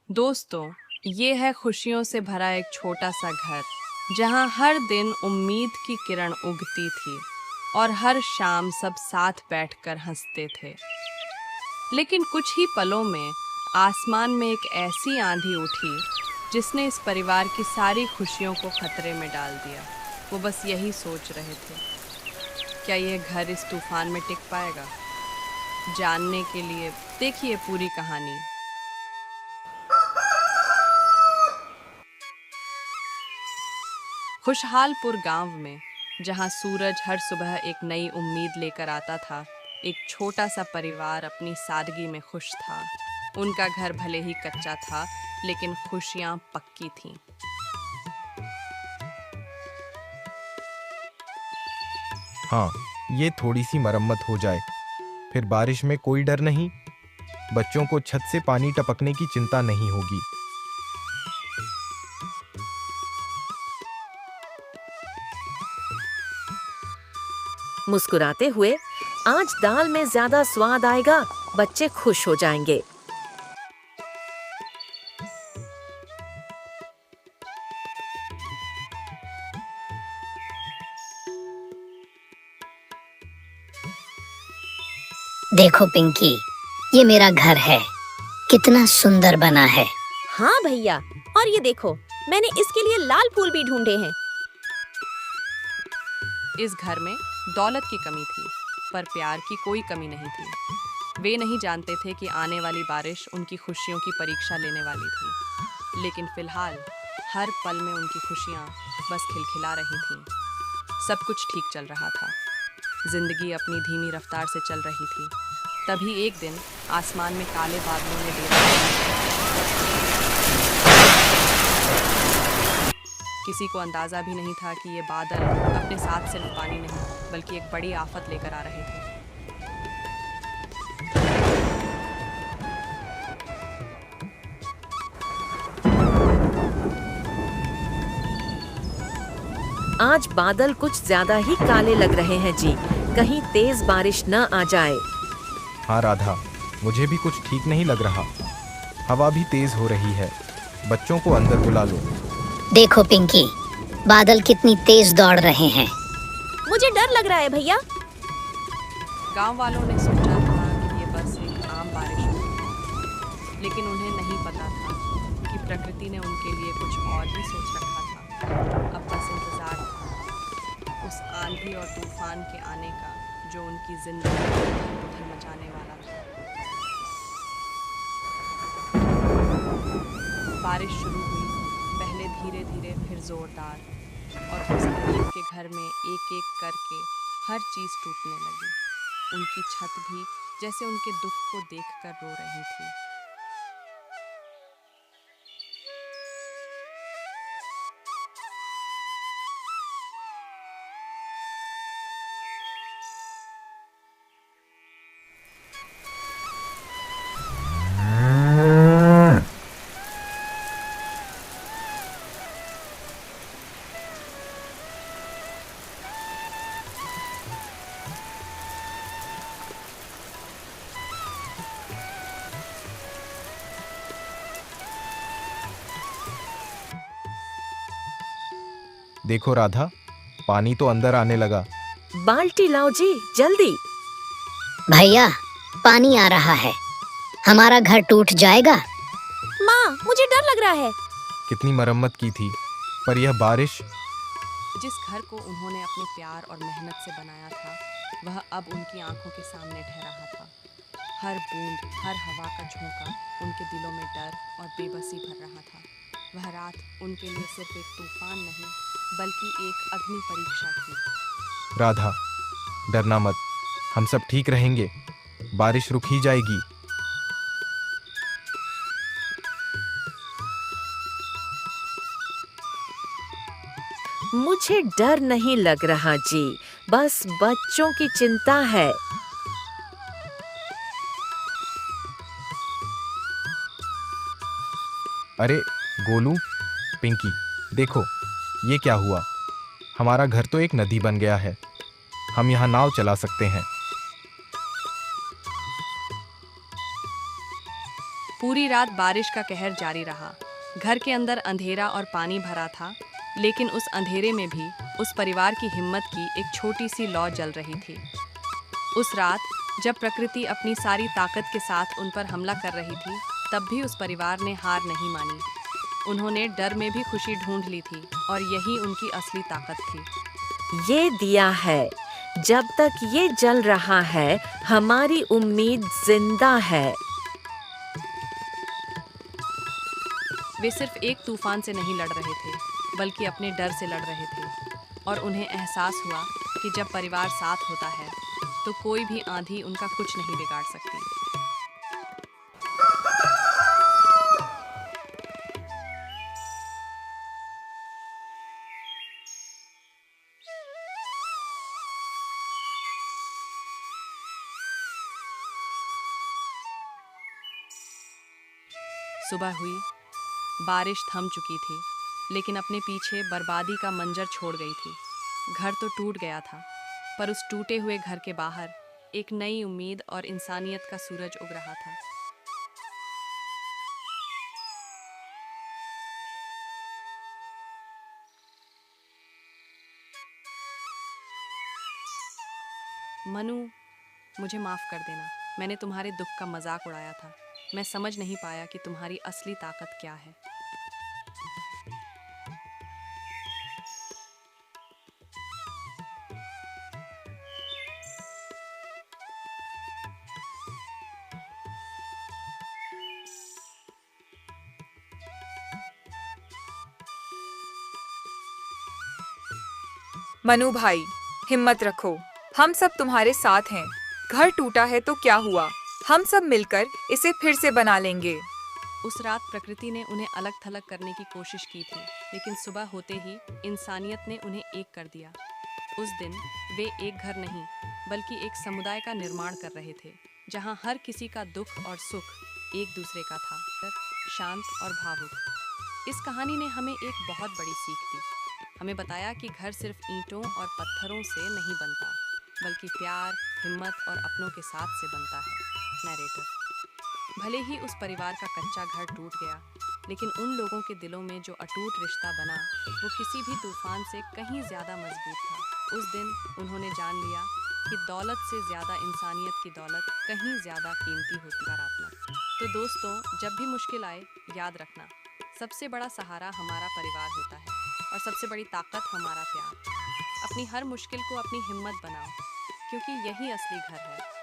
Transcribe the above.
दोस्तों, ये है खुशियों से भरा एक छोटा सा घर, जहाँ हर दिन उम्मीद की किरण उगती थी और हर शाम सब साथ बैठकर हंसते थे। लेकिन कुछ ही पलों में आसमान में एक ऐसी आंधी उठी जिसने इस परिवार की सारी खुशियों को खतरे में डाल दिया। वो बस यही सोच रहे थे, क्या यह घर इस तूफान में टिक पाएगा? जानने के लिए देखिए पूरी कहानी। खुशहालपुर गांव में, जहां सूरज हर सुबह एक नई उम्मीद लेकर आता था, एक छोटा सा परिवार अपनी सादगी में खुश था। उनका घर भले ही कच्चा था, लेकिन खुशियां पक्की थीं। हाँ, ये थोड़ी सी मरम्मत हो जाए, फिर बारिश में कोई डर नहीं। बच्चों को छत से पानी टपकने की चिंता नहीं होगी। मुस्कुराते हुए, आज दाल में ज्यादा स्वाद आएगा, बच्चे खुश हो जाएंगे। देखो पिंकी, ये मेरा घर है। कितना सुंदर बना है। हाँ भैया, और ये देखो, मैंने इसके लिए लाल फूल भी ढूंढे हैं। इस घर में दौलत की कमी थी, पर प्यार की कोई कमी नहीं थी। वे नहीं जानते थे कि आने वाली बारिश उनकी खुशियों की परीक्षा लेने वाली थी। लेकिन फिलहाल हर पल में उनकी खुशियाँ बस खिलखिला रही थीं। सब कुछ ठीक चल रहा था, जिंदगी अपनी धीमी रफ्तार से चल रही थी। तभी एक दिन आसमान में काले बादलों ने डेरा जमा लिया। किसी को अंदाजा भी नहीं था कि ये बादल अपने साथ सिर्फ पानी नहीं, बल्कि एक बड़ी आफत लेकर आ रहे थे। आज बादल कुछ ज्यादा ही काले लग रहे हैं जी, कहीं तेज बारिश न आ जाए। हाँ राधा, मुझे भी कुछ ठीक नहीं लग रहा। हवा भी तेज हो रही है। बच्चों को अंदर बुला लो। देखो पिंकी, बादल कितनी तेज दौड़ रहे हैं। मुझे डर लग रहा है भैया। गांव वालों ने सोचा था कि ये बस एक आम बारिश होगी, लेकिन उन्हें नहीं पता था कि प्रकृति ने उनके लिए कुछ और भी सोच रखा था। अब बस इंतजार था उस आंधी और तूफान के आने का, जो उनकी जिंदगी को उथल मचाने वाला था। बारिश शुरू हुई, पहले धीरे धीरे, फिर जोरदार, और उस गरीब के घर में एक एक करके हर चीज टूटने लगी। उनकी छत भी जैसे उनके दुख को देखकर रो रही थी। देखो राधा, पानी तो अंदर आने लगा। बाल्टी लाओ जी, जल्दी। भैया, पानी आ रहा है। हमारा घर टूट जाएगा। माँ, मुझे डर लग रहा है। कितनी मरम्मत की थी, पर यह बारिश। जिस घर को उन्होंने अपने प्यार और मेहनत से बनाया था, वह अब उनकी आंखों के सामने ढह रहा था। हर बूंद, हर हवा का झोंका उनके दिलों में डर और बेबसी भर रहा था। वह रात उनके लिए सिर्फ एक तूफान नहीं, बल्कि एक अग्नि परीक्षा थी। राधा, डरना मत, हम सब ठीक रहेंगे। बारिश रुक ही जाएगी। मुझे डर नहीं लग रहा जी, बस बच्चों की चिंता है। अरे गोलू, पिंकी, देखो ये क्या हुआ। हमारा घर तो एक नदी बन गया है। हम यहाँ नाव चला सकते हैं। पूरी रात बारिश का कहर जारी रहा। घर के अंदर अंधेरा और पानी भरा था, लेकिन उस अंधेरे में भी उस परिवार की हिम्मत की एक छोटी सी लौ जल रही थी। उस रात जब प्रकृति अपनी सारी ताकत के साथ उन पर हमला कर रही थी, तब भी उस परिवार ने हार नहीं मानी। उन्होंने डर में भी खुशी ढूंढ ली थी और यही उनकी असली ताकत थी। ये दिया है, जब तक ये जल रहा है हमारी उम्मीद जिंदा है। वे सिर्फ एक तूफान से नहीं लड़ रहे थे, बल्कि अपने डर से लड़ रहे थे। और उन्हें एहसास हुआ कि जब परिवार साथ होता है तो कोई भी आंधी उनका कुछ नहीं बिगाड़ सकती। सुबह हुई, बारिश थम चुकी थी, लेकिन अपने पीछे बर्बादी का मंजर छोड़ गई थी। घर तो टूट गया था, पर उस टूटे हुए घर के बाहर एक नई उम्मीद और इंसानियत का सूरज उग रहा था। मनु, मुझे माफ कर देना। मैंने तुम्हारे दुख का मजाक उड़ाया था। मैं समझ नहीं पाया कि तुम्हारी असली ताकत क्या है। मनु भाई, हिम्मत रखो, हम सब तुम्हारे साथ हैं। घर टूटा है तो क्या हुआ, हम सब मिलकर इसे फिर से बना लेंगे। उस रात प्रकृति ने उन्हें अलग थलग करने की कोशिश की थी, लेकिन सुबह होते ही इंसानियत ने उन्हें एक कर दिया। उस दिन वे एक घर नहीं, बल्कि एक समुदाय का निर्माण कर रहे थे, जहां हर किसी का दुख और सुख एक दूसरे का था, शांत और भावुक। इस कहानी ने हमें एक बहुत बड़ी सीख दी। हमें बताया कि घर सिर्फ ईंटों और पत्थरों से नहीं बनता, बल्कि प्यार, हिम्मत और अपनों के साथ से बनता है। नैरेटर। भले ही उस परिवार का कच्चा घर टूट गया, लेकिन उन लोगों के दिलों में जो अटूट रिश्ता बना, वो किसी भी तूफान से कहीं ज्यादा मजबूत था। उस दिन उन्होंने जान लिया कि दौलत से ज्यादा इंसानियत की दौलत कहीं ज्यादा कीमती होती है। सकारात्मक। तो दोस्तों, जब भी मुश्किल आए, याद रखना, सबसे बड़ा सहारा हमारा परिवार होता है और सबसे बड़ी ताकत हमारा प्यार। अपनी हर मुश्किल को अपनी हिम्मत बनाओ, क्योंकि यही असली घर है।